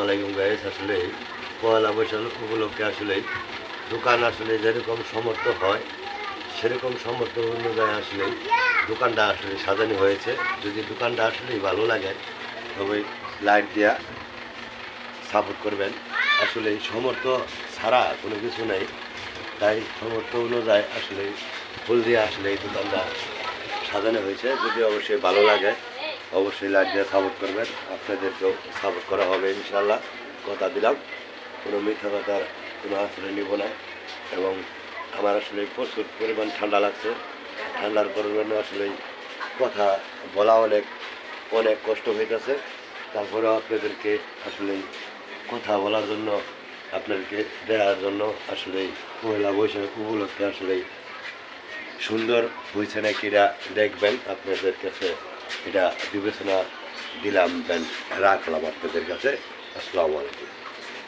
আলাইকুম গাইস। আসলে পয়লা বৈশাখ উপলক্ষে আসলে দোকান আসলে যেরকম সমর্থ হয় সেরকম সমর্থ অনুযায়ী আসলে দোকানটা আসলে সাজানো হয়েছে। যদি দোকানটা আসলেই ভালো লাগে তবে লাইট দিয়া সাপোর্ট করবেন। আসলে সমর্থ ছাড়া কোনো কিছু নেই, তাই সমর্থ অনুযায়ী আসলে ফুল দিয়ে আসলে এই দোকানটা সাজানো হয়েছে। যদি অবশ্যই ভালো লাগে অবশ্যই লাইক দিয়ে সাপোর্ট করবেন, আপনাদেরকেও সাপোর্ট করা হবে ইনশাল্লাহ, কথা দিলাম। কোনো মিথ্যা কথার কোনো আশ্রয় নিব না। এবং আমার আসলে প্রচুর পরিমাণ ঠান্ডা লাগছে, ঠান্ডার পরিমাণে আসলে কথা বলা অনেক অনেক কষ্ট হইতেছে। তারপরেও আপনাদেরকে আসলে কথা বলার জন্য আপনাদেরকে দেওয়ার জন্য আসলে পয়লা বৈশাখ উপলক্ষে আসলে সুন্দর হয়েছে নাকি এটা দেখবেন, আপনাদের কাছে এটা বিবেচনা দিলাম, রাখলাম আপনাদের কাছে। আসসালামু আলাইকুম।